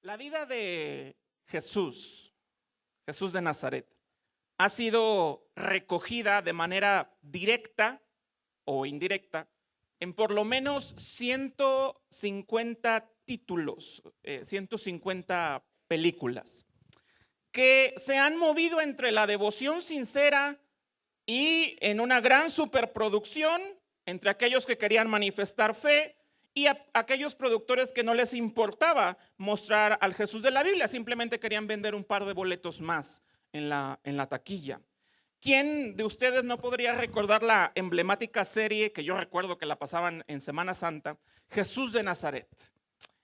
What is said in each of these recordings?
La vida de Jesús de Nazaret, ha sido recogida de manera directa o indirecta en por lo menos 150 títulos, 150 películas, que se han movido entre la devoción sincera y en una gran superproducción entre aquellos que querían manifestar fe y aquellos productores que no les importaba mostrar al Jesús de la Biblia, simplemente querían vender un par de boletos más en la taquilla. ¿Quién de ustedes no podría recordar la emblemática serie que yo recuerdo que la pasaban en Semana Santa, Jesús de Nazaret?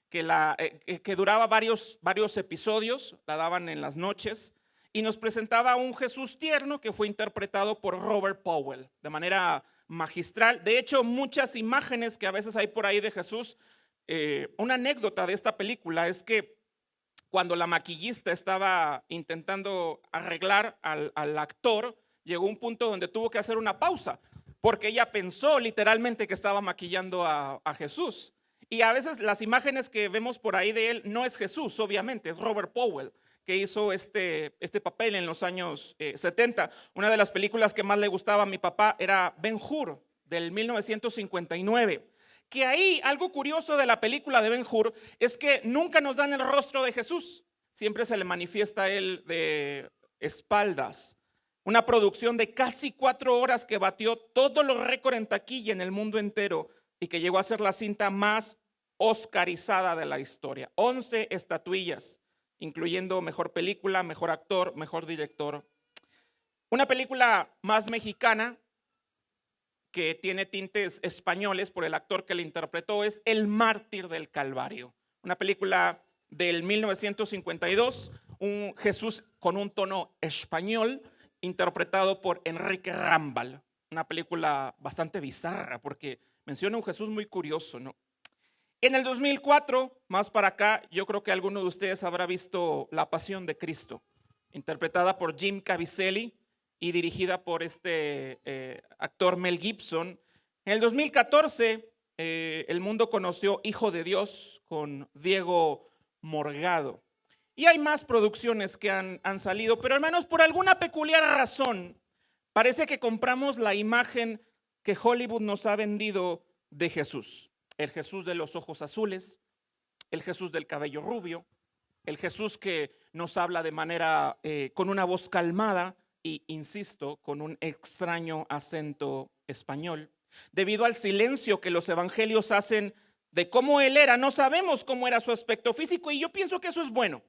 Que duraba varios episodios, la daban en las noches, y nos presentaba a un Jesús tierno que fue interpretado por Robert Powell de manera magistral. De hecho, muchas imágenes que a veces hay por ahí de Jesús, una anécdota de esta película es que cuando la maquillista estaba intentando arreglar al actor, llegó un punto donde tuvo que hacer una pausa, porque ella pensó literalmente que estaba maquillando a Jesús. Y a veces las imágenes que vemos por ahí de él no es Jesús, obviamente, es Robert Powell, que hizo este papel en los años 70. Una de las películas que más le gustaba a mi papá era Ben-Hur, del 1959. Que ahí, algo curioso de la película de Ben-Hur es que nunca nos dan el rostro de Jesús. Siempre se le manifiesta a él de espaldas. Una producción de casi 4 horas que batió todos los récords en taquilla en el mundo entero y que llegó a ser la cinta más oscarizada de la historia. 11 estatuillas, incluyendo mejor película, mejor actor, mejor director. Una película más mexicana que tiene tintes españoles por el actor que la interpretó es El Mártir del Calvario. Una película del 1952, un Jesús con un tono español, interpretado por Enrique Rambal. Una película bastante bizarra porque menciona un Jesús muy curioso, ¿no? En el 2004, más para acá, yo creo que alguno de ustedes habrá visto La Pasión de Cristo, interpretada por Jim Caviezel y dirigida por actor Mel Gibson. En el 2014, el mundo conoció Hijo de Dios con Diego Morgado. Y hay más producciones que han salido, pero hermanos, por alguna peculiar razón, parece que compramos la imagen que Hollywood nos ha vendido de Jesús. El Jesús de los ojos azules, el Jesús del cabello rubio, el Jesús que nos habla de manera, con una voz calmada y, insisto, con un extraño acento español. Debido al silencio que los evangelios hacen de cómo él era, no sabemos cómo era su aspecto físico y yo pienso que eso es bueno.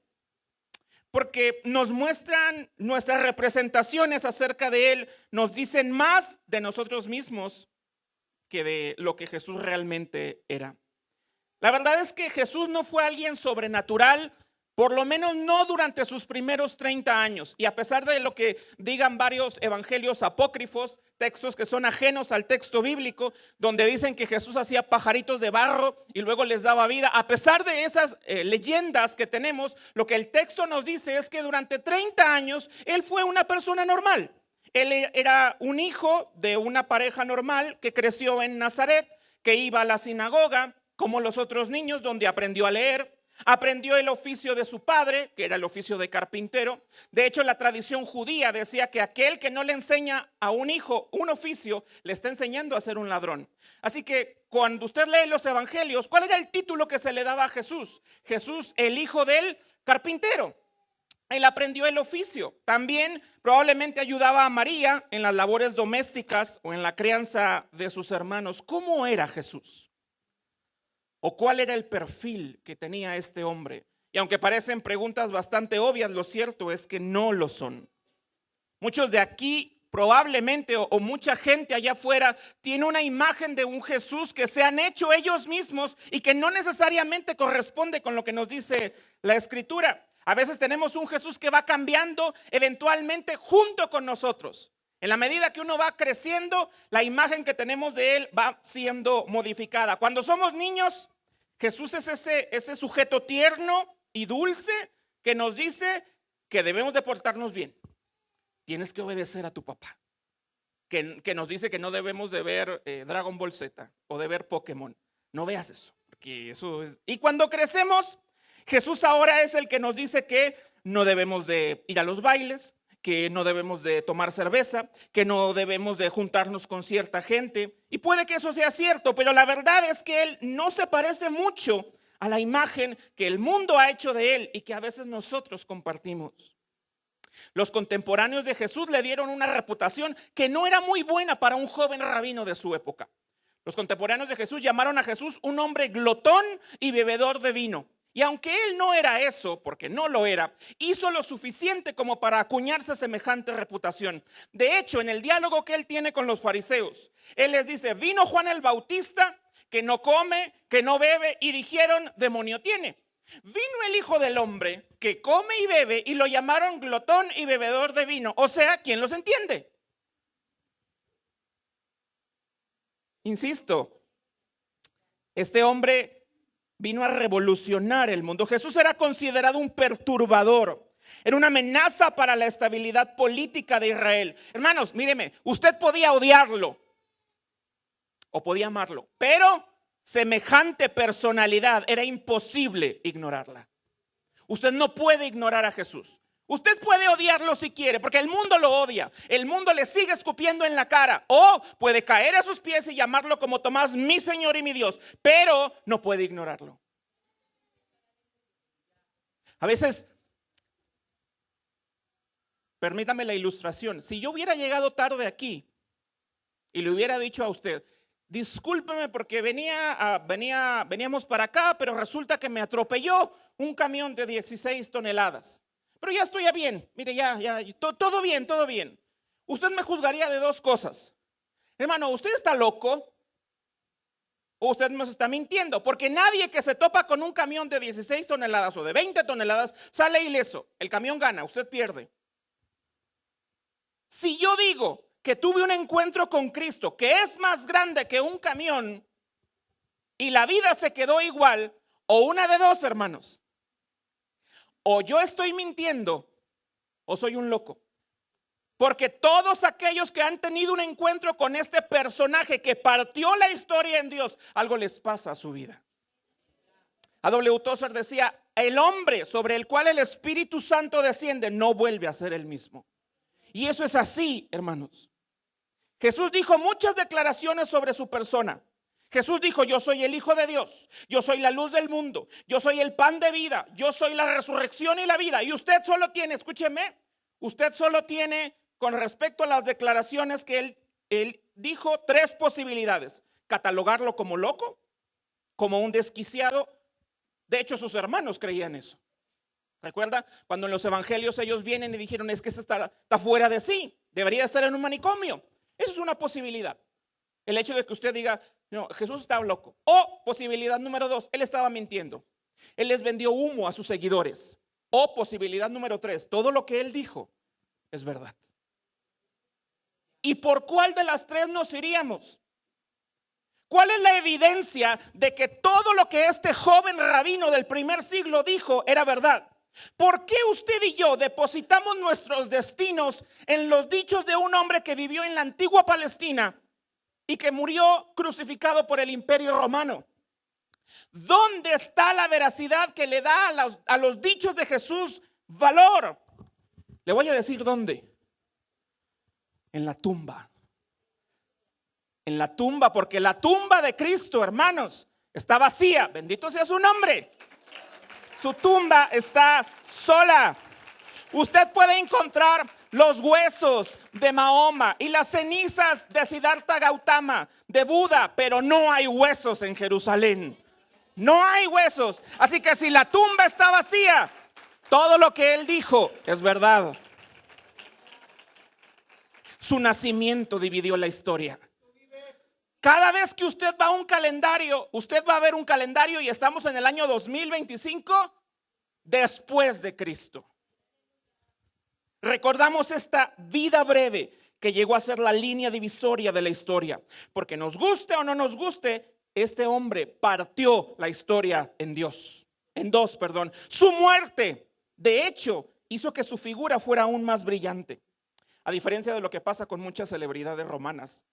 Porque nos muestran nuestras representaciones acerca de él, nos dicen más de nosotros mismos que de lo que Jesús realmente era. La verdad es que Jesús no fue alguien sobrenatural, por lo menos no durante sus primeros 30 años. Y a pesar de lo que digan varios evangelios apócrifos, textos que son ajenos al texto bíblico, donde dicen que Jesús hacía pajaritos de barro y luego les daba vida, a pesar de esas leyendas que tenemos, lo que el texto nos dice es que durante 30 años él fue una persona normal. Él era un hijo de una pareja normal que creció en Nazaret, que iba a la sinagoga como los otros niños, donde aprendió a leer, aprendió el oficio de su padre, que era el oficio de carpintero. De hecho, la tradición judía decía que aquel que no le enseña a un hijo un oficio, le está enseñando a ser un ladrón. Así que cuando usted lee los evangelios, ¿cuál era el título que se le daba a Jesús? Jesús, el hijo del carpintero. Él aprendió el oficio. También probablemente ayudaba a María en las labores domésticas o en la crianza de sus hermanos. ¿Cómo era Jesús? ¿O cuál era el perfil que tenía este hombre? Y aunque parecen preguntas bastante obvias, lo cierto es que no lo son. Muchos de aquí probablemente o mucha gente allá afuera tiene una imagen de un Jesús que se han hecho ellos mismos y que no necesariamente corresponde con lo que nos dice la Escritura. A veces tenemos un Jesús que va cambiando eventualmente junto con nosotros. En la medida que uno va creciendo, la imagen que tenemos de él va siendo modificada. Cuando somos niños, Jesús es ese sujeto tierno y dulce que nos dice que debemos de portarnos bien. Tienes que obedecer a tu papá. Que nos dice que no debemos de ver Dragon Ball Z o de ver Pokémon. No veas eso, porque eso es. Y cuando crecemos, Jesús ahora es el que nos dice que no debemos de ir a los bailes, que no debemos de tomar cerveza, que no debemos de juntarnos con cierta gente. Y puede que eso sea cierto, pero la verdad es que Él no se parece mucho a la imagen que el mundo ha hecho de Él y que a veces nosotros compartimos. Los contemporáneos de Jesús le dieron una reputación que no era muy buena para un joven rabino de su época. Los contemporáneos de Jesús llamaron a Jesús un hombre glotón y bebedor de vino. Y aunque él no era eso, porque no lo era, hizo lo suficiente como para acuñarse semejante reputación. De hecho, en el diálogo que él tiene con los fariseos, él les dice: vino Juan el Bautista, que no come, que no bebe, y dijeron: demonio tiene. Vino el Hijo del Hombre, que come y bebe, y lo llamaron glotón y bebedor de vino. O sea, ¿quién los entiende? Insisto, este hombre vino a revolucionar el mundo. Jesús era considerado un perturbador, era una amenaza para la estabilidad política de Israel. Hermanos, míreme, usted podía odiarlo o podía amarlo, pero semejante personalidad era imposible ignorarla. Usted no puede ignorar a Jesús. Usted puede odiarlo si quiere, porque el mundo lo odia. El mundo le sigue escupiendo en la cara. O puede caer a sus pies y llamarlo como Tomás, mi Señor y mi Dios. Pero no puede ignorarlo. A veces, permítame la ilustración. Si yo hubiera llegado tarde aquí y le hubiera dicho a usted: discúlpeme porque veníamos para acá, pero resulta que me atropelló un camión de 16 toneladas. Pero ya estoy bien, mire, todo bien, todo bien. Usted me juzgaría de dos cosas. Hermano, ¿usted está loco o usted nos está mintiendo? Porque nadie que se topa con un camión de 16 toneladas o de 20 toneladas sale ileso. El camión gana, usted pierde. Si yo digo que tuve un encuentro con Cristo que es más grande que un camión y la vida se quedó igual, o una de dos, hermanos: o yo estoy mintiendo o soy un loco. Porque todos aquellos que han tenido un encuentro con este personaje que partió la historia en Dios, algo les pasa a su vida. A.W. Tozer decía: el hombre sobre el cual el Espíritu Santo desciende no vuelve a ser el mismo. Y eso es así, hermanos. Jesús dijo muchas declaraciones sobre su persona. Jesús dijo: yo soy el Hijo de Dios, yo soy la luz del mundo, yo soy el pan de vida, yo soy la resurrección y la vida. Y usted solo tiene, escúcheme, usted solo tiene, con respecto a las declaraciones que él dijo, tres posibilidades: catalogarlo como loco, como un desquiciado. De hecho, sus hermanos creían eso. ¿Recuerda? Cuando en los evangelios ellos vienen y dijeron: es que está fuera de sí, debería estar en un manicomio. Esa es una posibilidad. El hecho de que usted diga: no, Jesús estaba loco. O posibilidad número dos: él estaba mintiendo. Él les vendió humo a sus seguidores. O posibilidad número tres: todo lo que él dijo es verdad. ¿Y por cuál de las tres nos iríamos? ¿Cuál es la evidencia de que todo lo que este joven rabino del primer siglo dijo era verdad? ¿Por qué usted y yo depositamos nuestros destinos en los dichos de un hombre que vivió en la antigua Palestina y que murió crucificado por el Imperio Romano? ¿Dónde está la veracidad que le da a los dichos de Jesús valor? Le voy a decir dónde. En la tumba. En la tumba, porque la tumba de Cristo, hermanos, está vacía. Bendito sea su nombre. Su tumba está sola. Usted puede encontrar los huesos de Mahoma y las cenizas de Siddhartha Gautama, de Buda, pero no hay huesos en Jerusalén. No hay huesos. Así que si la tumba está vacía, todo lo que él dijo es verdad. Su nacimiento dividió la historia. Cada vez que usted va a un calendario, usted va a ver un calendario y estamos en el año 2025 después de Cristo. Recordamos esta vida breve que llegó a ser la línea divisoria de la historia. Porque nos guste o no nos guste, este hombre partió la historia en dos. Su muerte, de hecho, hizo que su figura fuera aún más brillante. A diferencia de lo que pasa con muchas celebridades romanas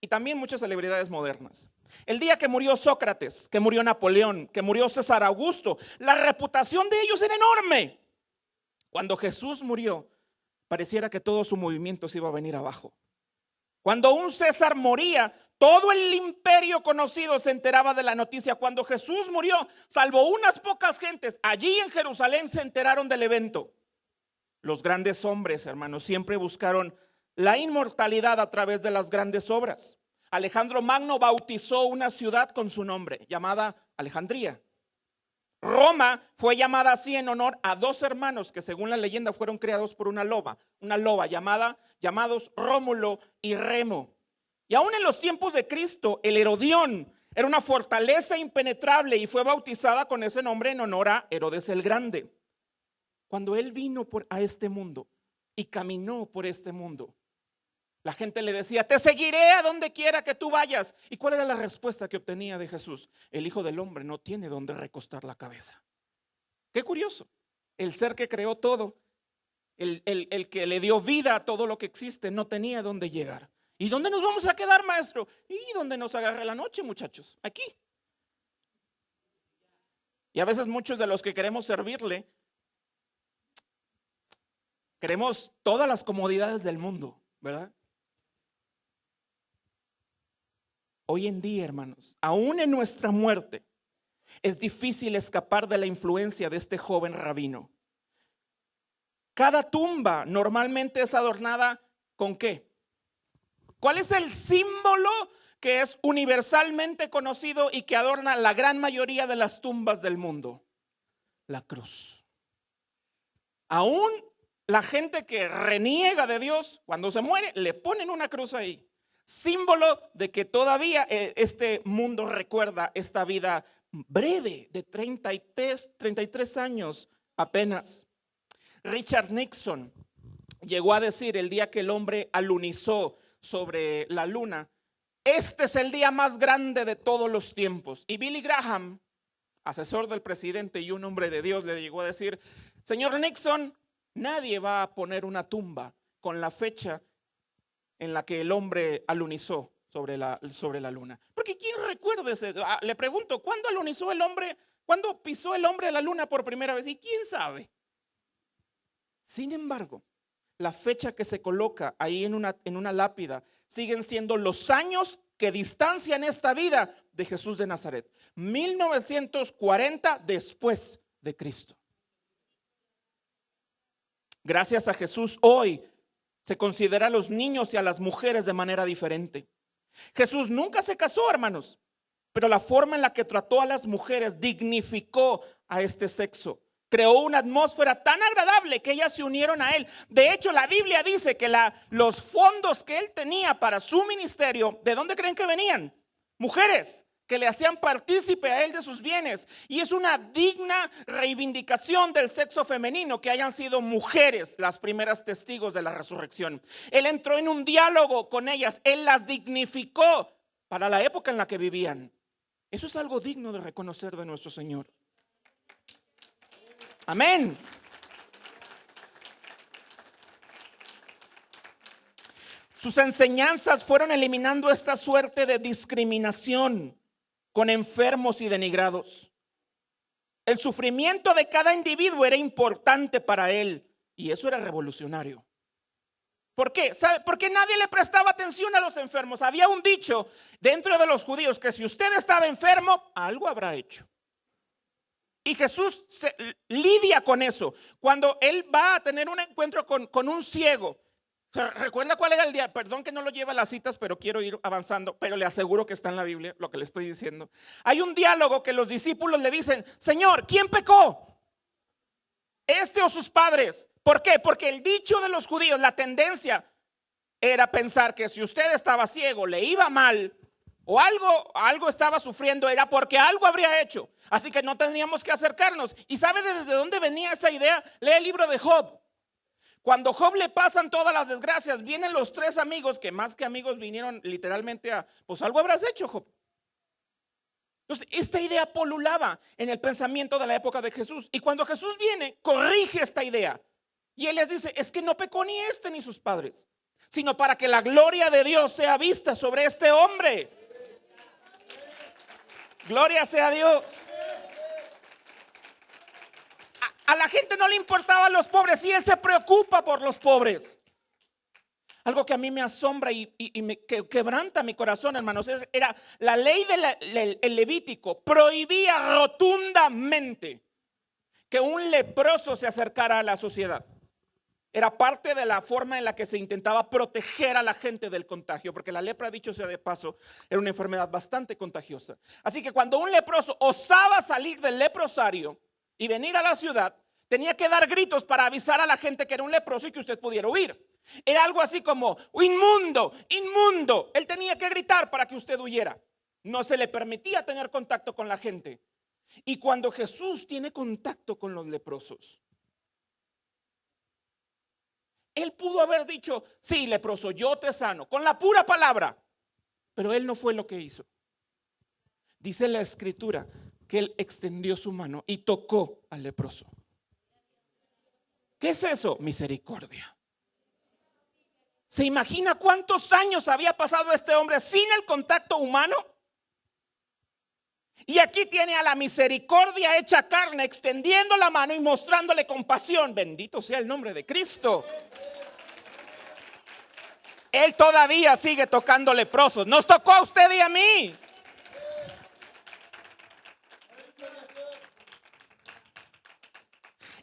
y también muchas celebridades modernas. El día que murió Sócrates, que murió Napoleón, que murió César Augusto, la reputación de ellos era enorme. Cuando Jesús murió, pareciera que todo su movimiento se iba a venir abajo. Cuando un César moría, todo el imperio conocido se enteraba de la noticia. Cuando Jesús murió, salvo unas pocas gentes, allí en Jerusalén se enteraron del evento. Los grandes hombres, hermanos, siempre buscaron la inmortalidad a través de las grandes obras. Alejandro Magno bautizó una ciudad con su nombre, llamada Alejandría. Roma fue llamada así en honor a dos hermanos que según la leyenda fueron creados por una loba llamados Rómulo y Remo. Y aún en los tiempos de Cristo, el Herodión era una fortaleza impenetrable y fue bautizada con ese nombre en honor a Herodes el Grande. Cuando él vino a este mundo y caminó por este mundo, la gente le decía: te seguiré a donde quiera que tú vayas. ¿Y cuál era la respuesta que obtenía de Jesús? El Hijo del Hombre no tiene donde recostar la cabeza. Qué curioso. El ser que creó todo, el que le dio vida a todo lo que existe, no tenía donde llegar. ¿Y dónde nos vamos a quedar, maestro? ¿Y dónde nos agarre la noche, muchachos? Aquí. Y a veces muchos de los que queremos servirle, queremos todas las comodidades del mundo, ¿verdad? Hoy en día, hermanos, aún en nuestra muerte, es difícil escapar de la influencia de este joven rabino. Cada tumba normalmente es adornada ¿con qué? ¿Cuál es el símbolo que es universalmente conocido y que adorna la gran mayoría de las tumbas del mundo? La cruz. Aún la gente que reniega de Dios, cuando se muere, le ponen una cruz ahí. Símbolo de que todavía este mundo recuerda esta vida breve de 33 años apenas. Richard Nixon llegó a decir el día que el hombre alunizó sobre la luna: este es el día más grande de todos los tiempos. Y Billy Graham, asesor del presidente y un hombre de Dios, le llegó a decir: señor Nixon, nadie va a poner una tumba con la fecha en la que el hombre alunizó sobre la luna. Porque ¿quién recuerda ese? Le pregunto, ¿cuándo alunizó el hombre? ¿Cuándo pisó el hombre la luna por primera vez? ¿Y quién sabe? Sin embargo, la fecha que se coloca ahí en una lápida siguen siendo los años que distancian esta vida de Jesús de Nazaret. 1940 después de Cristo. Gracias a Jesús, hoy se considera a los niños y a las mujeres de manera diferente. Jesús nunca se casó, hermanos, pero la forma en la que trató a las mujeres dignificó a este sexo. Creó una atmósfera tan agradable que ellas se unieron a él. De hecho, la Biblia dice que los fondos que él tenía para su ministerio, ¿de dónde creen que venían? Mujeres que le hacían partícipe a él de sus bienes. Y es una digna reivindicación del sexo femenino que hayan sido mujeres las primeras testigos de la resurrección. Él entró en un diálogo con ellas, él las dignificó para la época en la que vivían. Eso es algo digno de reconocer de nuestro Señor. Amén. Sus enseñanzas fueron eliminando esta suerte de discriminación con enfermos y denigrados. El sufrimiento de cada individuo era importante para él y eso era revolucionario. ¿Por qué? ¿Sabe? Porque nadie le prestaba atención a los enfermos. Había un dicho dentro de los judíos que si usted estaba enfermo, algo habrá hecho. Y Jesús lidia con eso. Cuando él va a tener un encuentro con un ciego. ¿Recuerda cuál era el día? Perdón que no lo lleva a las citas, pero quiero ir avanzando. Pero le aseguro que está en la Biblia lo que le estoy diciendo. Hay un diálogo que los discípulos le dicen: Señor, ¿quién pecó? ¿Este o sus padres? ¿Por qué? Porque el dicho de los judíos, la tendencia era pensar que si usted estaba ciego, le iba mal o algo estaba sufriendo, era porque algo habría hecho. Así que no teníamos que acercarnos. ¿Y sabe desde dónde venía esa idea? Lee el libro de Job. Cuando a Job le pasan todas las desgracias, vienen los tres amigos, que más que amigos vinieron literalmente pues algo habrás hecho, Job. Entonces, esta idea polulaba en el pensamiento de la época de Jesús. Y cuando Jesús viene, corrige esta idea. Y él les dice: es que no pecó ni este ni sus padres, sino para que la gloria de Dios sea vista sobre este hombre. Gloria sea a Dios. A la gente no le importaban los pobres y Él se preocupa por los pobres. Algo que a mí me asombra y me quebranta mi corazón, hermanos, era la ley del Levítico. Prohibía rotundamente que un leproso se acercara a la sociedad. Era parte de la forma en la que se intentaba proteger a la gente del contagio, porque la lepra, dicho sea de paso, era una enfermedad bastante contagiosa. Así que cuando un leproso osaba salir del leprosario y venir a la ciudad, tenía que dar gritos para avisar a la gente que era un leproso y que usted pudiera huir. Era algo así como, inmundo, inmundo. Él tenía que gritar para que usted huyera. No se le permitía tener contacto con la gente. Y cuando Jesús tiene contacto con los leprosos, Él pudo haber dicho, sí, leproso, yo te sano, con la pura palabra. Pero Él no fue lo que hizo. Dice la Escritura que Él extendió su mano y tocó al leproso. ¿Qué es eso? Misericordia. ¿Se imagina cuántos años había pasado este hombre sin el contacto humano? Y aquí tiene a la misericordia hecha carne, extendiendo la mano y mostrándole compasión. Bendito sea el nombre de Cristo. Él todavía sigue tocando leprosos. Nos tocó a usted y a mí.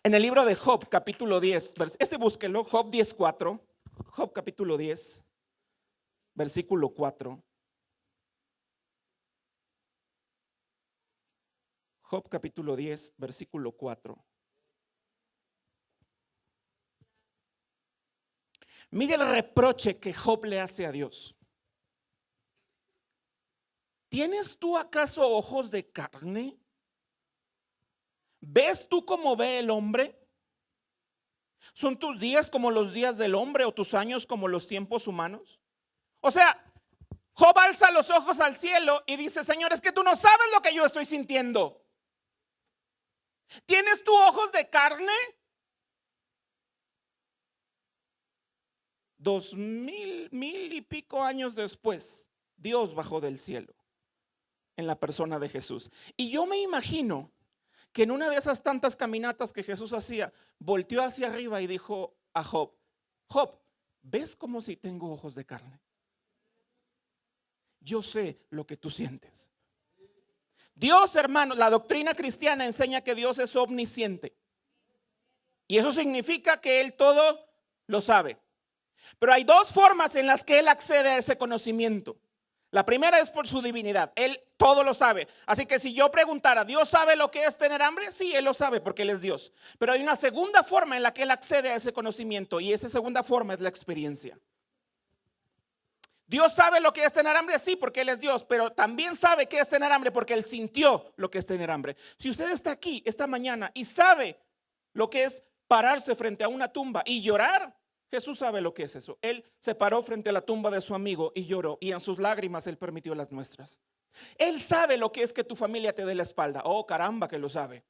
En el libro de Job, capítulo 10, búsquelo, Job 10:4. Job capítulo 10, versículo 4. Job capítulo 10, versículo 4. Mire el reproche que Job le hace a Dios. ¿Tienes tú acaso ojos de carne? ¿Ves tú como ve el hombre? ¿Son tus días como los días del hombre o tus años como los tiempos humanos? O sea, Job alza los ojos al cielo y dice, Señor, es que tú no sabes lo que yo estoy sintiendo. ¿Tienes tú ojos de carne? 2000 y pico años después, Dios bajó del cielo en la persona de Jesús. Y yo me imagino que en una de esas tantas caminatas que Jesús hacía, volteó hacia arriba y dijo a Job, Job, ¿ves como si tengo ojos de carne? Yo sé lo que tú sientes. Dios, hermano, la doctrina cristiana enseña que Dios es omnisciente. Y eso significa que Él todo lo sabe. Pero hay dos formas en las que Él accede a ese conocimiento. La primera es por su divinidad. Él todo lo sabe. Así que si yo preguntara, ¿Dios sabe lo que es tener hambre? Sí, Él lo sabe porque Él es Dios. Pero hay una segunda forma en la que Él accede a ese conocimiento, y esa segunda forma es la experiencia. ¿Dios sabe lo que es tener hambre? Sí, porque Él es Dios, pero también sabe qué es tener hambre porque Él sintió lo que es tener hambre. Si usted está aquí esta mañana y sabe lo que es pararse frente a una tumba y llorar, Jesús sabe lo que es eso. Él se paró frente a la tumba de su amigo y lloró, y en sus lágrimas Él permitió las nuestras. Él sabe lo que es que tu familia te dé la espalda. Oh, caramba que lo sabe.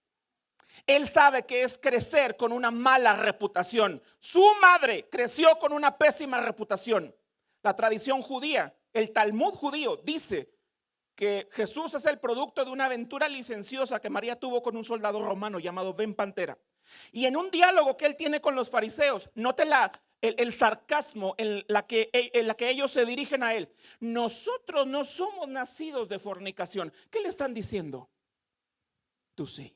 Él sabe que es crecer con una mala reputación. Su madre creció con una pésima reputación. La tradición judía, el Talmud judío, dice que Jesús es el producto de una aventura licenciosa que María tuvo con un soldado romano llamado Ben Pantera. Y en un diálogo que él tiene con los fariseos, note el sarcasmo en la que ellos se dirigen a él. Nosotros no somos nacidos de fornicación. ¿Qué le están diciendo? Tú sí.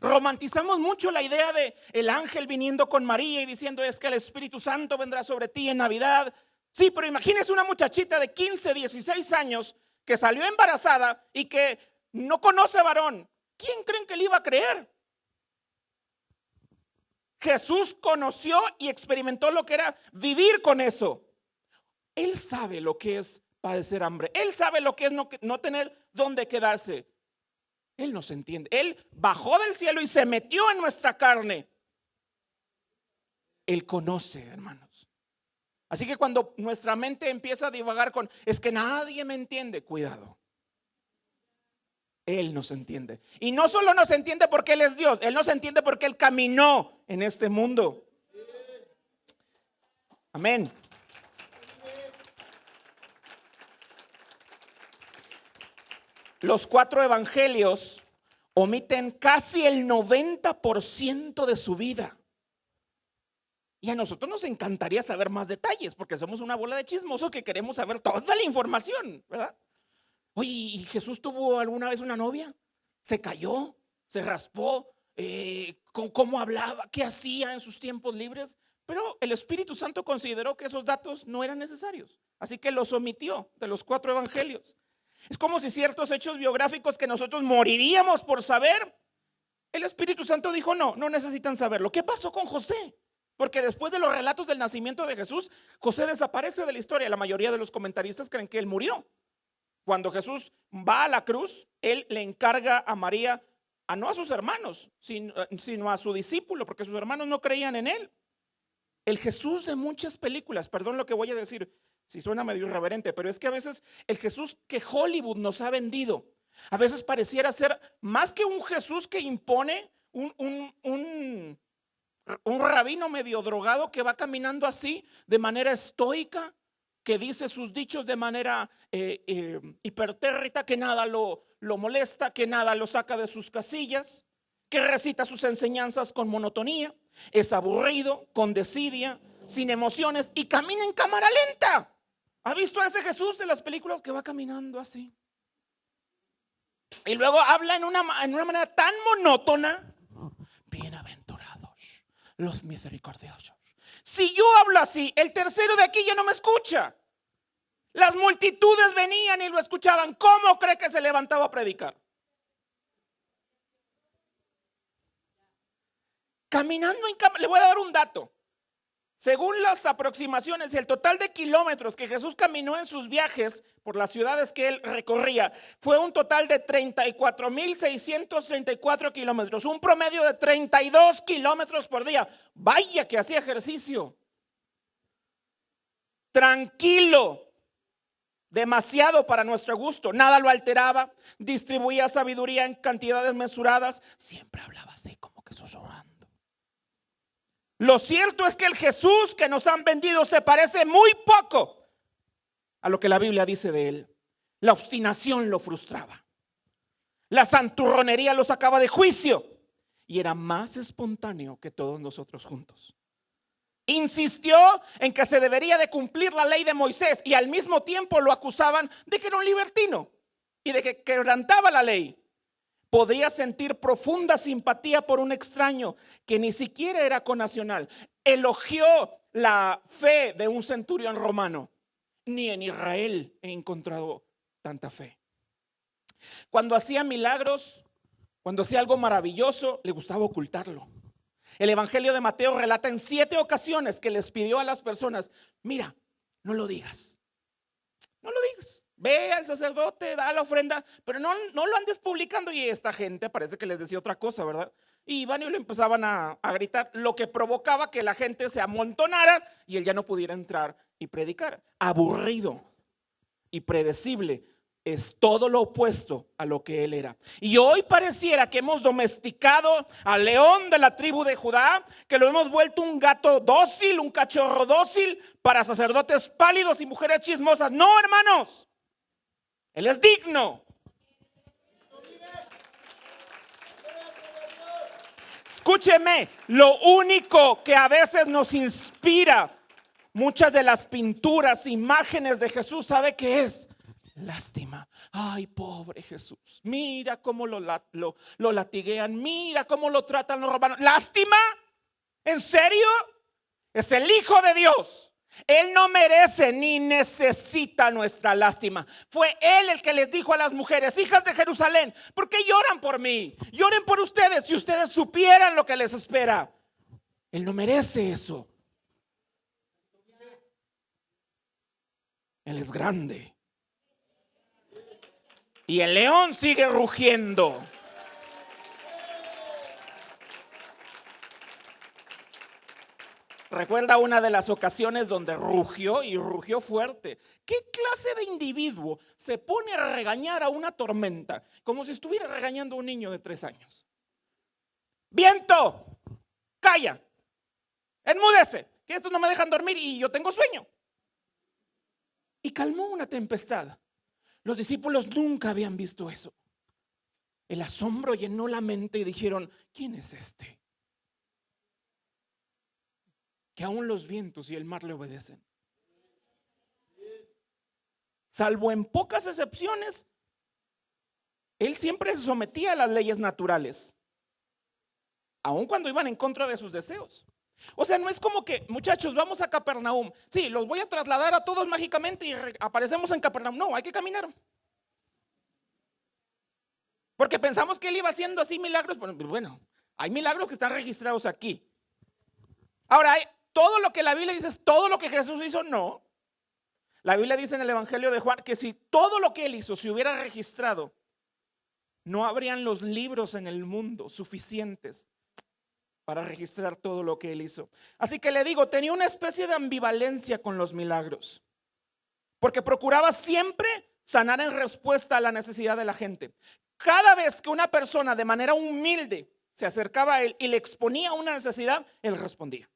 Romantizamos mucho la idea de el ángel viniendo con María y diciendo es que el Espíritu Santo vendrá sobre ti en Navidad. Sí, pero imagínese una muchachita de 15, 16 años que salió embarazada y que no conoce varón. ¿Quién creen que le iba a creer? Jesús conoció y experimentó lo que era vivir con eso. Él sabe lo que es padecer hambre. Él sabe lo que es no tener dónde quedarse. Él nos entiende. Él bajó del cielo y se metió en nuestra carne. Él conoce, hermanos. Así que cuando nuestra mente empieza a divagar con, es que nadie me entiende, cuidado. Él nos entiende. Y no solo nos entiende porque Él es Dios, Él nos entiende porque Él caminó en este mundo. Amén. Los 4 evangelios omiten casi el 90% de su vida. Y a nosotros nos encantaría saber más detalles, porque somos una bola de chismosos que queremos saber toda la información, ¿verdad? Oye, ¿y Jesús tuvo alguna vez una novia? ¿Se cayó? ¿Se raspó? ¿Cómo hablaba? ¿Qué hacía en sus tiempos libres? Pero el Espíritu Santo consideró que esos datos no eran necesarios, así que los omitió de los 4 evangelios. Es como si ciertos hechos biográficos que nosotros moriríamos por saber, el Espíritu Santo dijo no necesitan saberlo. ¿Qué pasó con José? Porque después de los relatos del nacimiento de Jesús, José desaparece de la historia. La mayoría de los comentaristas creen que él murió. Cuando Jesús va a la cruz, él le encarga a María, no a sus hermanos, sino a su discípulo, porque sus hermanos no creían en él. El Jesús de muchas películas, perdón lo que voy a decir, si suena medio irreverente, pero es que a veces el Jesús que Hollywood nos ha vendido, a veces pareciera ser más que un Jesús que impone un rabino medio drogado que va caminando así de manera estoica, que dice sus dichos de manera hipertérrita, que nada lo molesta, que nada lo saca de sus casillas, que recita sus enseñanzas con monotonía, es aburrido, con desidia, sin emociones y camina en cámara lenta. ¿Ha visto a ese Jesús de las películas que va caminando así? Y luego habla en una manera tan monótona. Bienaventurados los misericordiosos. Si yo hablo así, el tercero de aquí ya no me escucha. Las multitudes venían y lo escuchaban. ¿Cómo cree que se levantaba a predicar? Caminando en cámara. Le voy a dar un dato. Según las aproximaciones, el total de kilómetros que Jesús caminó en sus viajes por las ciudades que él recorría fue un total de 34,634 kilómetros, un promedio de 32 kilómetros por día. Vaya que hacía ejercicio. Tranquilo, demasiado para nuestro gusto, nada lo alteraba, distribuía sabiduría en cantidades mesuradas, siempre hablaba así como que susurrando. Lo cierto es que el Jesús que nos han vendido se parece muy poco a lo que la Biblia dice de él. La obstinación lo frustraba, la santurronería lo sacaba de juicio y era más espontáneo que todos nosotros juntos. Insistió en que se debería de cumplir la ley de Moisés y al mismo tiempo lo acusaban de que era un libertino y de que quebrantaba la ley. Podría sentir profunda simpatía por un extraño que ni siquiera era connacional. Elogió la fe de un centurión romano. Ni en Israel he encontrado tanta fe. Cuando hacía milagros, cuando hacía algo maravilloso, le gustaba ocultarlo. El Evangelio de Mateo relata en 7 ocasiones que les pidió a las personas: mira, no lo digas, no lo digas. Ve al sacerdote, da la ofrenda, pero no lo andes publicando. Y esta gente parece que les decía otra cosa, ¿verdad? Y iban y lo empezaban a gritar, lo que provocaba que la gente se amontonara y él ya no pudiera entrar y predicar. Aburrido y predecible. Es todo lo opuesto a lo que él era. Y hoy pareciera que hemos domesticado al león de la tribu de Judá, que lo hemos vuelto un gato dócil, un cachorro dócil para sacerdotes pálidos y mujeres chismosas. No, hermanos, él es digno. Escúcheme, lo único que a veces nos inspira muchas de las pinturas, imágenes de Jesús, ¿sabe qué es? Lástima. Ay, pobre Jesús. Mira cómo lo latiguean. Mira cómo lo tratan los romanos. ¿Lástima? ¿En serio? Es el Hijo de Dios. Él no merece ni necesita nuestra lástima. Fue Él el que les dijo a las mujeres: hijas de Jerusalén, ¿por qué lloran por mí? Lloren por ustedes si ustedes supieran lo que les espera. Él no merece eso. Él es grande. Y el león sigue rugiendo. Recuerda una de las ocasiones donde rugió y rugió fuerte. ¿Qué clase de individuo se pone a regañar a una tormenta como si estuviera regañando a un niño de 3 años? Viento, calla, enmúdece, que estos no me dejan dormir y yo tengo sueño. Y calmó una tempestad. Los discípulos nunca habían visto eso. El asombro llenó la mente y dijeron: ¿quién es este? Que aún los vientos y el mar le obedecen. Salvo en pocas excepciones, él siempre se sometía a las leyes naturales, aun cuando iban en contra de sus deseos. O sea, no es como que, muchachos, vamos a Capernaum. Sí, los voy a trasladar a todos mágicamente y aparecemos en Capernaum. No, hay que caminar. Porque pensamos que él iba haciendo así milagros. Bueno, hay milagros que están registrados aquí. Ahora, todo lo que la Biblia dice es todo lo que Jesús hizo. No. La Biblia dice en el Evangelio de Juan que si todo lo que él hizo se hubiera registrado, no habrían los libros en el mundo suficientes para registrar todo lo que él hizo. Así que le digo, tenía una especie de ambivalencia con los milagros, porque procuraba siempre sanar en respuesta a la necesidad de la gente. Cada vez que una persona de manera humilde se acercaba a él y le exponía una necesidad, él respondía.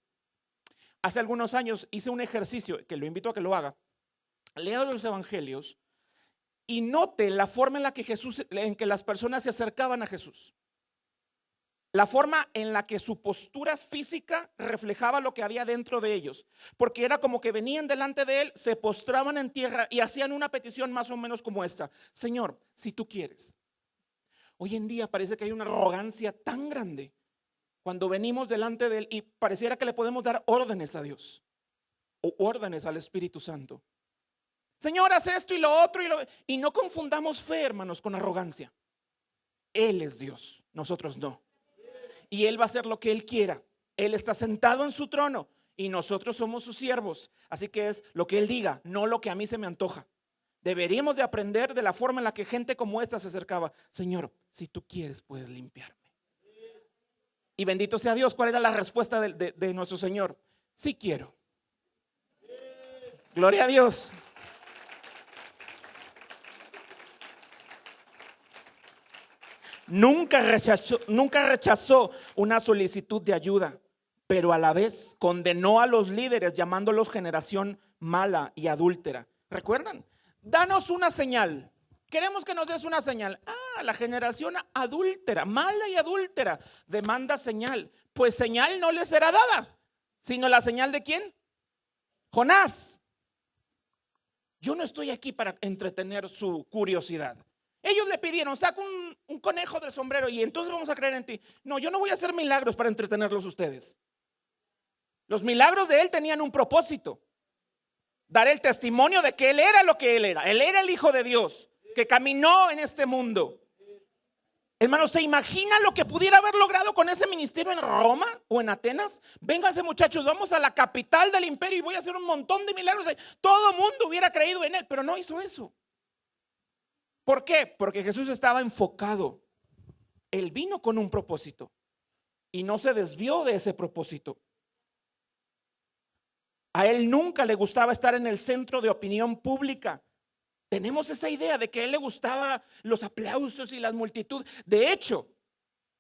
Hace algunos años hice un ejercicio que lo invito a que lo haga. Lea los evangelios y note la forma en que las personas se acercaban a Jesús. La forma en la que su postura física reflejaba lo que había dentro de ellos. Porque era como que venían delante de él, se postraban en tierra y hacían una petición más o menos como esta: Señor, si tú quieres. Hoy en día parece que hay una arrogancia tan grande cuando venimos delante de él y pareciera que le podemos dar órdenes a Dios o órdenes al Espíritu Santo. Señor, haz esto y lo otro y no confundamos fe, hermanos, con arrogancia. Él es Dios, nosotros no. Y él va a hacer lo que él quiera. Él está sentado en su trono y nosotros somos sus siervos. Así que es lo que él diga, no lo que a mí se me antoja. Deberíamos de aprender de la forma en la que gente como esta se acercaba. Señor, si tú quieres, puedes limpiarme. Y bendito sea Dios. ¿Cuál era la respuesta de nuestro Señor? Sí quiero. Gloria a Dios. Nunca rechazó una solicitud de ayuda, pero a la vez condenó a los líderes llamándolos generación mala y adúltera. ¿Recuerdan? Danos una señal. Queremos que nos des una señal. La generación adúltera, mala y adúltera, demanda señal. Pues señal no les será dada, sino la señal de ¿quién? Jonás. Yo no estoy aquí para entretener su curiosidad. Ellos le pidieron: saca un conejo del sombrero y entonces vamos a creer en ti. No, yo no voy a hacer milagros para entretenerlos ustedes. Los milagros de él tenían un propósito: dar el testimonio de que él era lo que él era. Él era el Hijo de Dios que caminó en este mundo. Hermanos, ¿se imagina lo que pudiera haber logrado con ese ministerio en Roma o en Atenas? Vénganse, muchachos, vamos a la capital del imperio y voy a hacer un montón de milagros. Todo el mundo hubiera creído en él, pero no hizo eso. ¿Por qué? Porque Jesús estaba enfocado. Él vino con un propósito y no se desvió de ese propósito. A él nunca le gustaba estar en el centro de opinión pública. Tenemos esa idea de que a él le gustaba los aplausos y las multitudes. De hecho,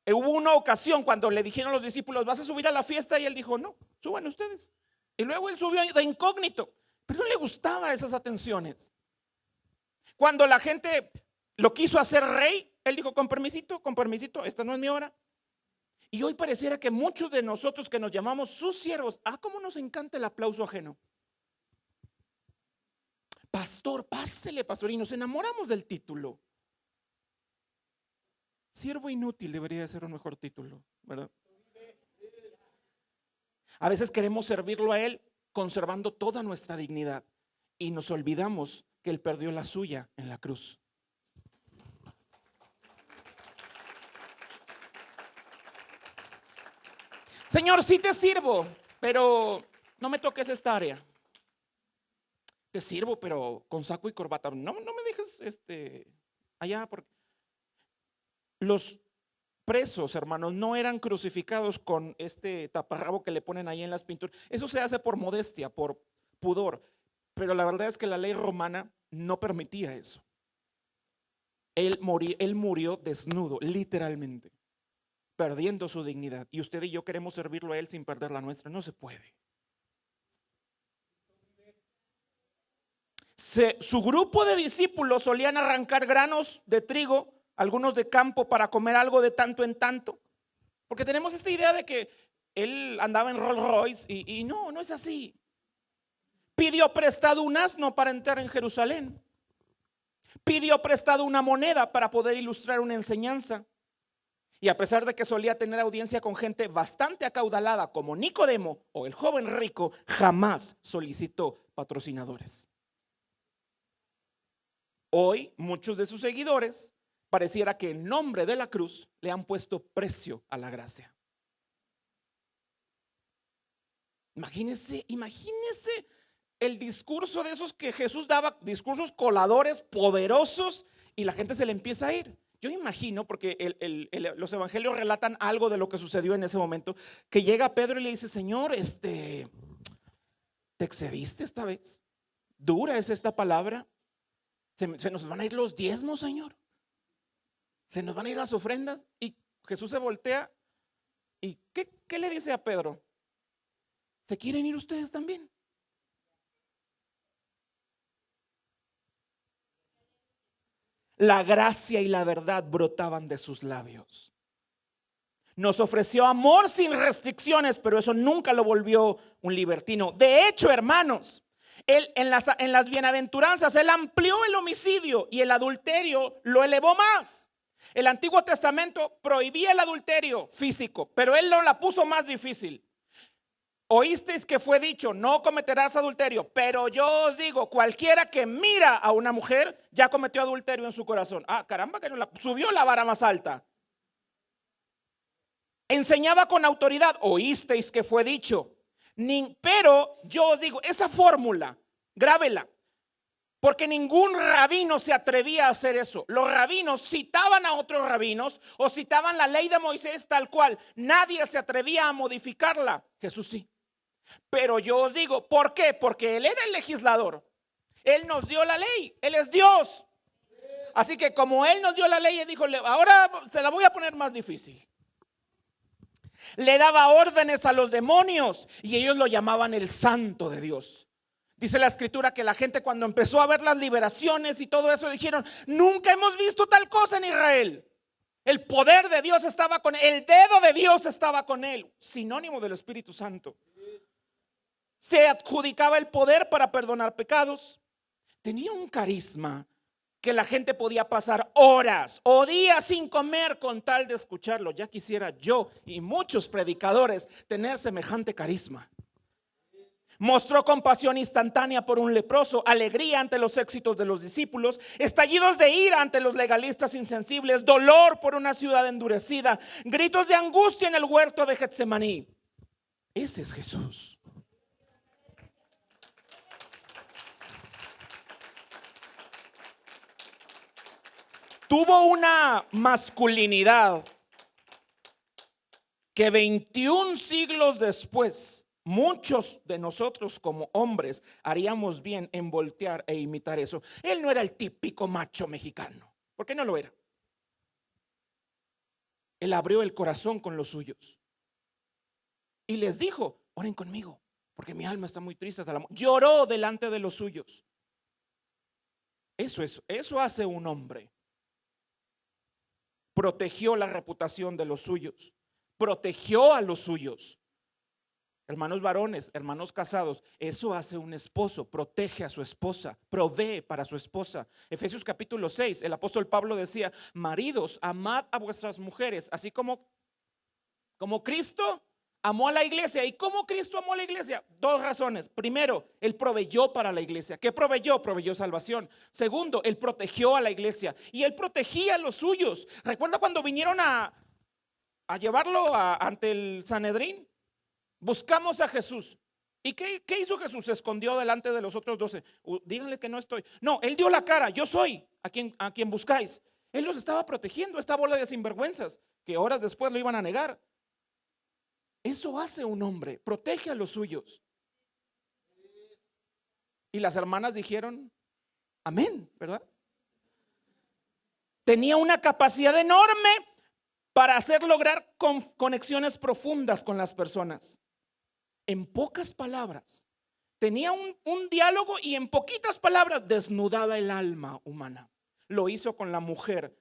hubo una ocasión cuando le dijeron a los discípulos: ¿vas a subir a la fiesta? Y él dijo: no, suban ustedes. Y luego él subió de incógnito, pero no le gustaba esas atenciones. Cuando la gente lo quiso hacer rey, él dijo: con permisito, esta no es mi hora. Y hoy pareciera que muchos de nosotros que nos llamamos sus siervos, cómo nos encanta el aplauso ajeno. Pastor, pásele, pastor, y nos enamoramos del título. Siervo inútil debería ser un mejor título, ¿verdad? A veces queremos servirlo a él conservando toda nuestra dignidad y nos olvidamos que él perdió la suya en la cruz. Señor, sí te sirvo, pero no me toques esta área. Te sirvo, pero con saco y corbata. No me dejes allá. Porque los presos, hermanos, no eran crucificados con este taparrabo que le ponen ahí en las pinturas. Eso se hace por modestia, por pudor. Pero la verdad es que la ley romana no permitía eso. Él murió desnudo, literalmente, perdiendo su dignidad. Y usted y yo queremos servirlo a él sin perder la nuestra. No se puede. Su grupo de discípulos solían arrancar granos de trigo, algunos de campo, para comer algo de tanto en tanto. Porque tenemos esta idea de que él andaba en Rolls Royce y no, no es así. Pidió prestado un asno para entrar en Jerusalén. Pidió prestado una moneda para poder ilustrar una enseñanza. Y a pesar de que solía tener audiencia con gente bastante acaudalada como Nicodemo o el joven rico, jamás solicitó patrocinadores. Hoy muchos de sus seguidores pareciera que en nombre de la cruz le han puesto precio a la gracia. Imagínese el discurso de esos que Jesús daba, discursos coladores, poderosos, y la gente se le empieza a ir. Yo imagino, porque los evangelios relatan algo de lo que sucedió en ese momento, que llega Pedro y le dice: Señor, ¿te excediste esta vez? ¿Dura es esta palabra? ¿Se nos van a ir los diezmos, Señor? ¿Se nos van a ir las ofrendas? Y Jesús se voltea y ¿qué le dice a Pedro? ¿Se quieren ir ustedes también? La gracia y la verdad brotaban de sus labios. Nos ofreció amor sin restricciones, pero eso nunca lo volvió un libertino. De hecho, hermanos, él en las bienaventuranzas, él amplió el homicidio y el adulterio lo elevó más. El Antiguo Testamento prohibía el adulterio físico, pero él lo la puso más difícil. Oísteis que fue dicho: no cometerás adulterio, pero yo os digo, cualquiera que mira a una mujer ya cometió adulterio en su corazón. Ah, caramba, que no subió la vara más alta. Enseñaba con autoridad: oísteis que fue dicho, pero yo os digo. Esa fórmula, grábela, porque ningún rabino se atrevía a hacer eso. Los rabinos citaban a otros rabinos o citaban la ley de Moisés tal cual. Nadie se atrevía a modificarla. Jesús sí. Pero yo os digo, ¿por qué? Porque Él era el legislador. Él nos dio la ley. Él es Dios. Así que como Él nos dio la ley, Él dijo: ahora se la voy a poner más difícil. Le daba órdenes a los demonios y ellos lo llamaban el Santo de Dios. Dice la Escritura que la gente, cuando empezó a ver las liberaciones y todo eso, dijeron: nunca hemos visto tal cosa en Israel. El poder de Dios estaba con él. El dedo de Dios estaba con él. Sinónimo del Espíritu Santo. Se adjudicaba el poder para perdonar pecados. Tenía un carisma que la gente podía pasar horas o días sin comer con tal de escucharlo. Ya quisiera yo y muchos predicadores tener semejante carisma. Mostró compasión instantánea por un leproso, alegría ante los éxitos de los discípulos, estallidos de ira ante los legalistas insensibles, dolor por una ciudad endurecida, gritos de angustia en el huerto de Getsemaní. Ese es Jesús. Tuvo una masculinidad que 21 siglos después, muchos de nosotros como hombres haríamos bien en voltear e imitar eso. Él no era el típico macho mexicano. ¿Por qué no lo era? Él abrió el corazón con los suyos y les dijo: oren conmigo, porque mi alma está muy triste hasta la muerte. Lloró delante de los suyos. Eso hace un hombre. Protegió la reputación de los suyos, protegió a los suyos. Hermanos varones, hermanos casados, eso hace un esposo: protege a su esposa, provee para su esposa. Efesios capítulo 6, el apóstol Pablo decía: maridos, amad a vuestras mujeres, así como Cristo amó a la iglesia. ¿Y cómo Cristo amó a la iglesia? Dos razones. Primero, Él proveyó para la iglesia. ¿Qué proveyó? Proveyó salvación. Segundo, Él protegió a la iglesia y Él protegía a los suyos. ¿Recuerda cuando vinieron a llevarlo ante el Sanedrín? Buscamos a Jesús. ¿Y qué hizo Jesús? Se escondió delante de los otros 12. Díganle que no estoy. No, Él dio la cara: yo soy a quien buscáis. Él los estaba protegiendo, esta bola de sinvergüenzas que horas después lo iban a negar. Eso hace un hombre: protege a los suyos. Y las hermanas dijeron amén, ¿verdad? Tenía una capacidad enorme para hacer lograr conexiones profundas con las personas. En pocas palabras, tenía un diálogo y en poquitas palabras desnudaba el alma humana. Lo hizo con la mujer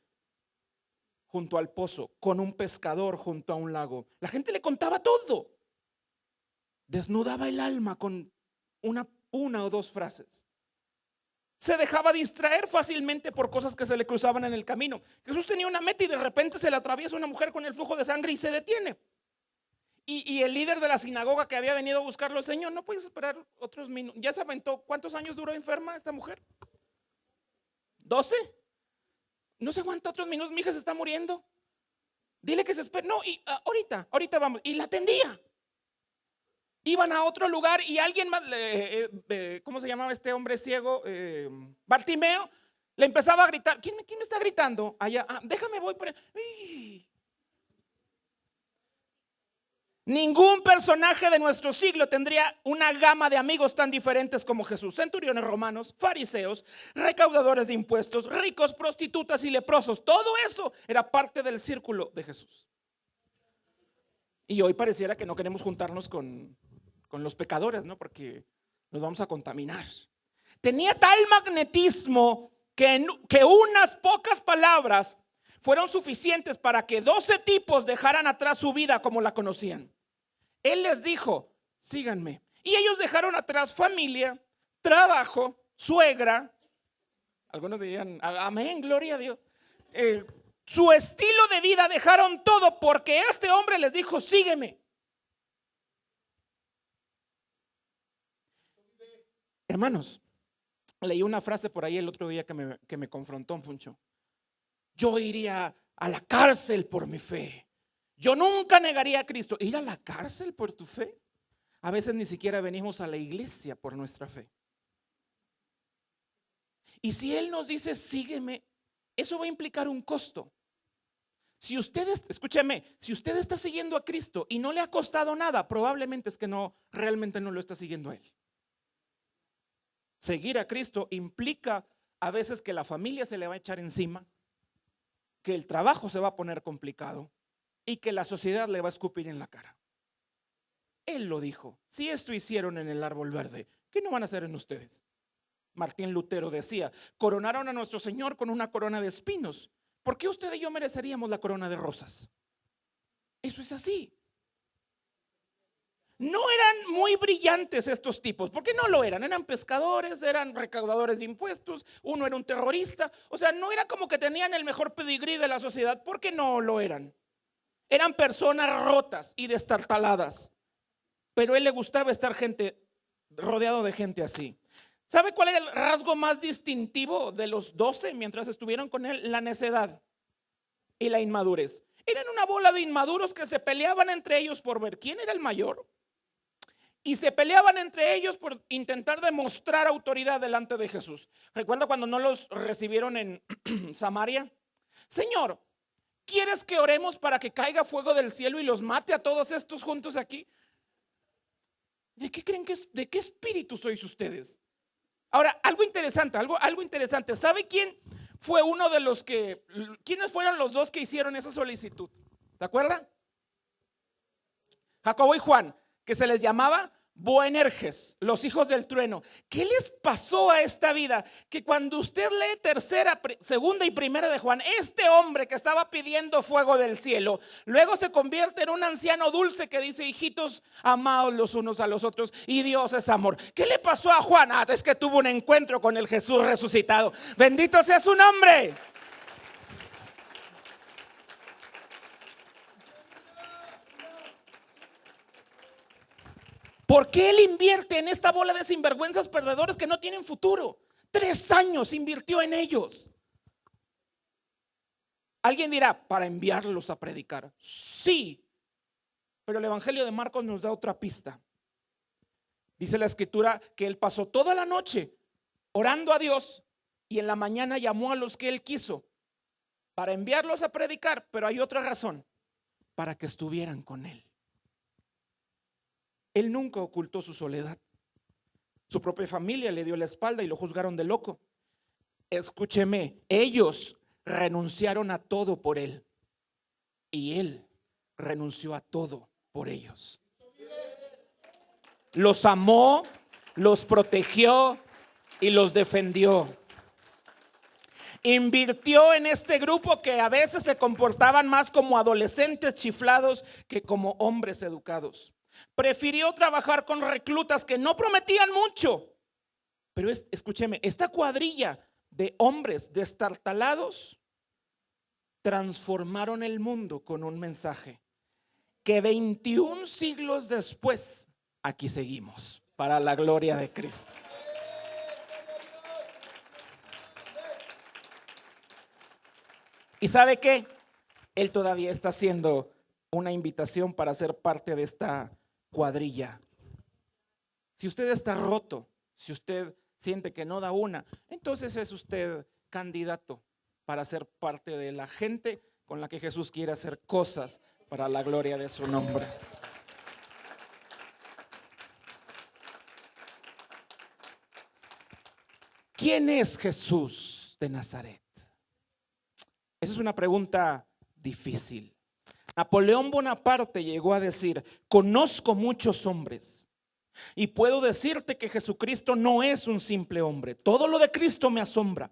junto al pozo, con un pescador junto a un lago. La gente le contaba todo. Desnudaba el alma con una o dos frases. Se dejaba distraer fácilmente por cosas que se le cruzaban en el camino. Jesús tenía una meta y de repente se le atraviesa una mujer con el flujo de sangre y se detiene. Y el líder de la sinagoga que había venido a buscarlo, el Señor, no puedes esperar otros minutos. Ya se aventó. ¿Cuántos años duró enferma esta mujer? 12. No se aguanta otros minutos, mi hija se está muriendo. Dile que se espere. No, y ahorita vamos. Y la atendía. Iban a otro lugar y alguien más, ¿cómo se llamaba este hombre ciego? Bartimeo, le empezaba a gritar. ¿Quién me está gritando? Allá, déjame, voy por ahí. Ningún personaje de nuestro siglo tendría una gama de amigos tan diferentes como Jesús. Centuriones romanos, fariseos, recaudadores de impuestos, ricos, prostitutas y leprosos. Todo eso era parte del círculo de Jesús. Y hoy pareciera que no queremos juntarnos con los pecadores, ¿no? Porque nos vamos a contaminar. Tenía tal magnetismo que unas pocas palabras fueron suficientes para que 12 tipos dejaran atrás su vida como la conocían. Él les dijo, síganme. Y ellos dejaron atrás familia, trabajo, suegra. Algunos dirían, amén, gloria a Dios. Su estilo de vida, dejaron todo porque este hombre les dijo, sígueme. Hermanos, leí una frase por ahí el otro día que me confrontó mucho. Yo iría a la cárcel por mi fe. Yo nunca negaría a Cristo. ¿Ir a la cárcel por tu fe? A veces ni siquiera venimos a la iglesia por nuestra fe. Y si Él nos dice, sígueme, eso va a implicar un costo. Si escúcheme, si usted está siguiendo a Cristo y no le ha costado nada, probablemente es que realmente no lo está siguiendo a Él. Seguir a Cristo implica a veces que la familia se le va a echar encima, que el trabajo se va a poner complicado y que la sociedad le va a escupir en la cara. Él lo dijo, si esto hicieron en el árbol verde, ¿qué no van a hacer en ustedes? Martín Lutero decía, coronaron a nuestro Señor con una corona de espinos. ¿Por qué usted y yo mereceríamos la corona de rosas? Eso es así. No eran muy brillantes estos tipos, porque no lo eran. Eran pescadores, eran recaudadores de impuestos, uno era un terrorista. O sea, no era como que tenían el mejor pedigrí de la sociedad, porque no lo eran. Eran personas rotas y destartaladas. Pero a él le gustaba estar rodeado de gente así. ¿Sabe cuál es el rasgo más distintivo de los 12 mientras estuvieron con él? La necedad y la inmadurez. Eran una bola de inmaduros que se peleaban entre ellos por ver quién era el mayor. Y se peleaban entre ellos por intentar demostrar autoridad delante de Jesús. ¿Recuerda cuando no los recibieron en Samaria? Señor, ¿quieres que oremos para que caiga fuego del cielo y los mate a todos estos juntos aquí? ¿De qué creen de qué espíritu sois ustedes? Ahora, algo interesante. ¿Sabe quién fue quiénes fueron los dos que hicieron esa solicitud? ¿Se acuerdan? Jacobo y Juan, que se les llamaba Boanerges, los hijos del trueno. ¿Qué les pasó a esta vida? Que cuando usted lee segunda y primera de Juan, este hombre que estaba pidiendo fuego del cielo, luego se convierte en un anciano dulce que dice, hijitos, amaos los unos a los otros y Dios es amor. ¿Qué le pasó a Juan? Es que tuvo un encuentro con el Jesús resucitado. Bendito sea su nombre. ¿Por qué él invierte en esta bola de sinvergüenzas perdedores que no tienen futuro? 3 años invirtió en ellos. Alguien dirá, para enviarlos a predicar. Sí, pero el Evangelio de Marcos nos da otra pista. Dice la escritura que él pasó toda la noche orando a Dios y en la mañana llamó a los que él quiso para enviarlos a predicar, pero hay otra razón, para que estuvieran con él. Él nunca ocultó su soledad. Su propia familia le dio la espalda y lo juzgaron de loco. Escúcheme, ellos renunciaron a todo por él y él renunció a todo por ellos. Los amó, los protegió y los defendió. Invirtió en este grupo que a veces se comportaban más como adolescentes chiflados que como hombres educados. Prefirió trabajar con reclutas que no prometían mucho. Pero escúcheme, esta cuadrilla de hombres destartalados transformaron el mundo con un mensaje que 21 siglos después aquí seguimos para la gloria de Cristo. ¿Y sabe qué? Él todavía está haciendo una invitación para ser parte de esta cuadrilla. Si usted está roto, si usted siente que no da una, entonces es usted candidato para ser parte de la gente con la que Jesús quiere hacer cosas para la gloria de su nombre. ¿Quién es Jesús de Nazaret? Esa es una pregunta difícil. Napoleón Bonaparte llegó a decir: conozco muchos hombres y puedo decirte que Jesucristo no es un simple hombre. Todo lo de Cristo me asombra.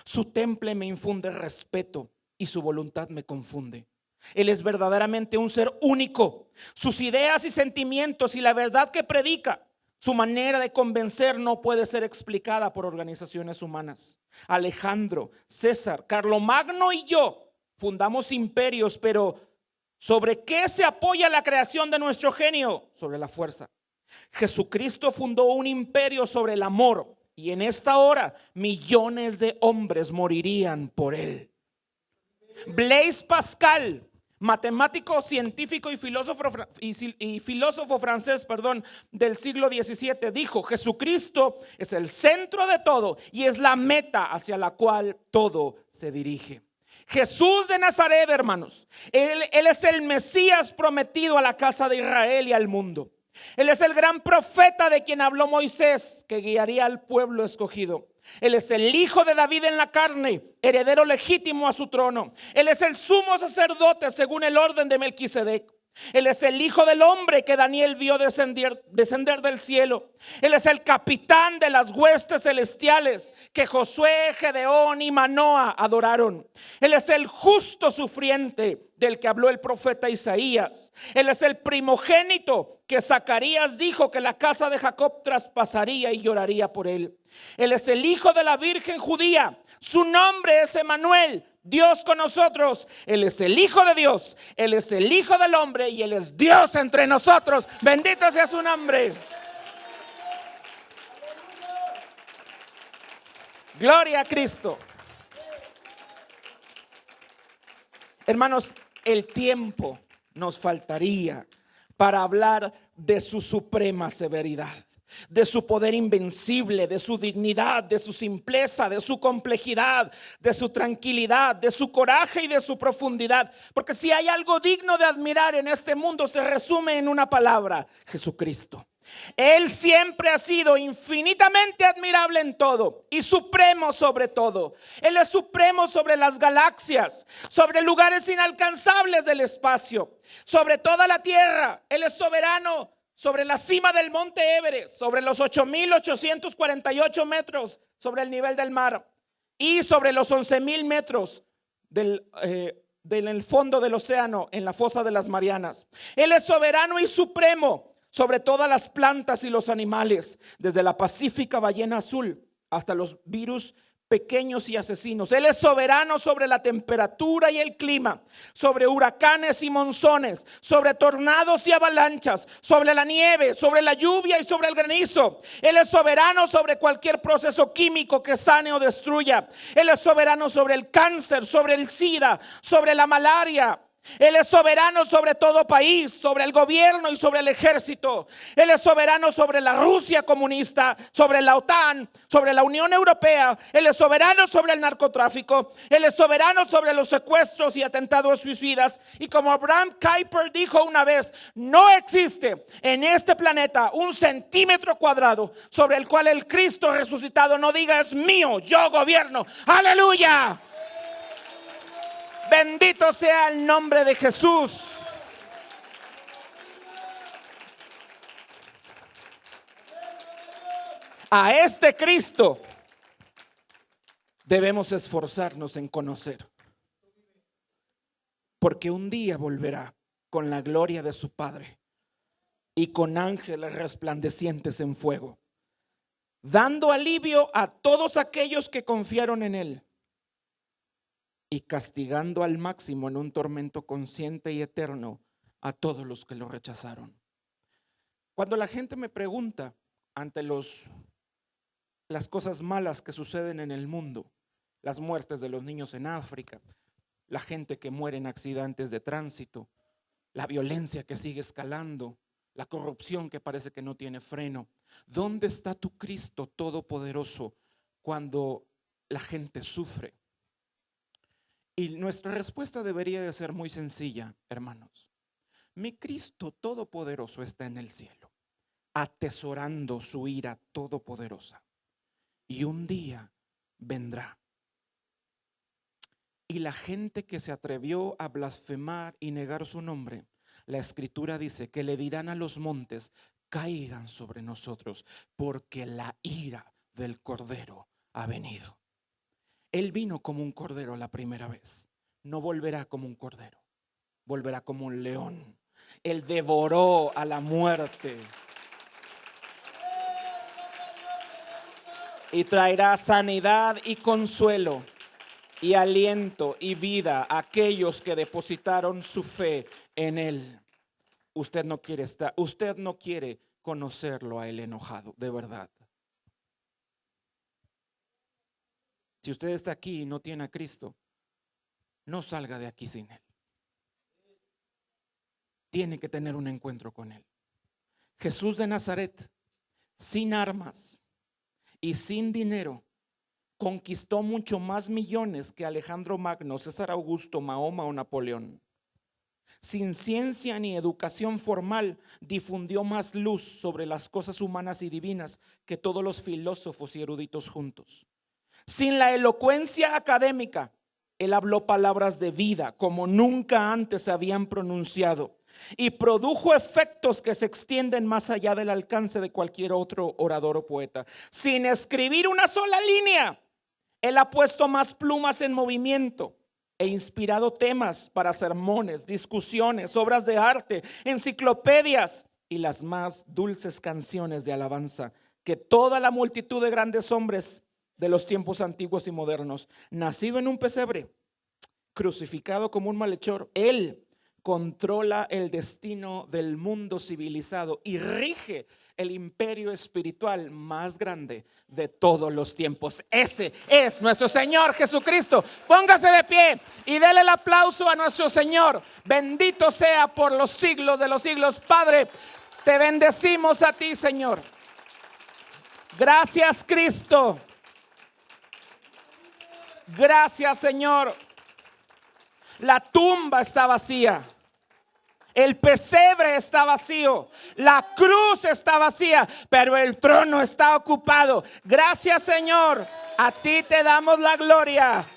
Su temple me infunde respeto y su voluntad me confunde. Él es verdaderamente un ser único. Sus ideas y sentimientos y la verdad que predica, su manera de convencer no puede ser explicada por organizaciones humanas. Alejandro, César, Carlomagno y yo fundamos imperios, pero ¿sobre qué se apoya la creación de nuestro genio? Sobre la fuerza. Jesucristo fundó un imperio sobre el amor, y en esta hora millones de hombres morirían por él. Blaise Pascal, matemático, científico y filósofo francés, del siglo XVII, dijo: Jesucristo es el centro de todo y es la meta hacia la cual todo se dirige. Jesús de Nazaret, hermanos, él es el Mesías prometido a la casa de Israel y al mundo. Él es el gran profeta de quien habló Moisés, que guiaría al pueblo escogido. Él es el hijo de David en la carne, heredero legítimo a su trono. Él es el sumo sacerdote según el orden de Melquisedec. Él es el hijo del hombre que Daniel vio descender del cielo. Él es el capitán de las huestes celestiales que Josué, Gedeón y Manoa adoraron. Él es el justo sufriente del que habló el profeta Isaías. Él es el primogénito que Zacarías dijo que la casa de Jacob traspasaría y lloraría por él. Él es el hijo de la virgen judía. Su nombre es Emanuel, Dios con nosotros. Él es el hijo de Dios, él es el hijo del hombre y él es Dios entre nosotros. Bendito sea su nombre. Gloria a Cristo. Hermanos, el tiempo nos faltaría para hablar de su suprema severidad, de su poder invencible, de su dignidad, de su simpleza, de su complejidad, de su tranquilidad, de su coraje y de su profundidad. Porque si hay algo digno de admirar en este mundo, se resume en una palabra: Jesucristo. Él siempre ha sido infinitamente admirable en todo y supremo sobre todo. Él es supremo sobre las galaxias, sobre lugares inalcanzables del espacio, sobre toda la tierra. Él es soberano sobre la cima del monte Everest, sobre los 8,848 metros sobre el nivel del mar y sobre los 11,000 metros del fondo del océano en la fosa de las Marianas. Él es soberano y supremo sobre todas las plantas y los animales, desde la pacífica ballena azul hasta los virus pequeños y asesinos. Él es soberano sobre la temperatura y el clima, sobre huracanes y monzones, sobre tornados y avalanchas, sobre la nieve, sobre la lluvia y sobre el granizo. Él es soberano sobre cualquier proceso químico que sane o destruya. Él es soberano sobre el cáncer, sobre el SIDA, sobre la malaria. Él es soberano sobre todo país, sobre el gobierno y sobre el ejército. Él es soberano sobre la Rusia comunista, sobre la OTAN, sobre la Unión Europea. Él es soberano sobre el narcotráfico. Él es soberano sobre los secuestros y atentados suicidas. Y como Abraham Kuyper dijo una vez: no existe en este planeta un centímetro cuadrado sobre el cual el Cristo resucitado no diga: es mío, yo gobierno. ¡Aleluya! Bendito sea el nombre de Jesús. a este Cristo, debemos esforzarnos en conocer. Porque un día volverá con la gloria de su Padre y con ángeles resplandecientes en fuego, dando alivio a todos aquellos que confiaron en Él y castigando al máximo en un tormento consciente y eterno a todos los que lo rechazaron. Cuando la gente me pregunta ante las cosas malas que suceden en el mundo, las muertes de los niños en África, la gente que muere en accidentes de tránsito, la violencia que sigue escalando, la corrupción que parece que no tiene freno, ¿dónde está tu Cristo todopoderoso cuando la gente sufre? Y nuestra respuesta debería de ser muy sencilla, hermanos. Mi Cristo todopoderoso está en el cielo, atesorando su ira todopoderosa, y un día vendrá. Y la gente que se atrevió a blasfemar y negar su nombre, la Escritura dice que le dirán a los montes: caigan sobre nosotros, porque la ira del Cordero ha venido. Él vino como un cordero la primera vez. No volverá como un cordero, volverá como un león. Él devoró a la muerte y traerá sanidad y consuelo y aliento y vida a aquellos que depositaron su fe en Él. Usted no quiere conocerlo a Él enojado, de verdad. Si usted está aquí y no tiene a Cristo, no salga de aquí sin Él. Tiene que tener un encuentro con Él. Jesús de Nazaret, sin armas y sin dinero, conquistó mucho más millones que Alejandro Magno, César Augusto, Mahoma o Napoleón. Sin ciencia ni educación formal, difundió más luz sobre las cosas humanas y divinas que todos los filósofos y eruditos juntos. Sin la elocuencia académica, él habló palabras de vida como nunca antes se habían pronunciado, y produjo efectos que se extienden más allá del alcance de cualquier otro orador o poeta. Sin escribir una sola línea, él ha puesto más plumas en movimiento e inspirado temas para sermones, discusiones, obras de arte, enciclopedias y las más dulces canciones de alabanza que toda la multitud de grandes hombres de los tiempos antiguos y modernos. Nacido en un pesebre, crucificado como un malhechor, él controla el destino del mundo civilizado y rige el imperio espiritual más grande de todos los tiempos. Ese es nuestro Señor Jesucristo. Póngase de pie y dele el aplauso a nuestro Señor. Bendito sea por los siglos de los siglos. Padre, te bendecimos a ti, Señor. Gracias, Cristo. Gracias, Señor. La tumba está vacía. El pesebre está vacío. La cruz está vacía, pero el trono está ocupado. Gracias, Señor. A ti te damos la gloria.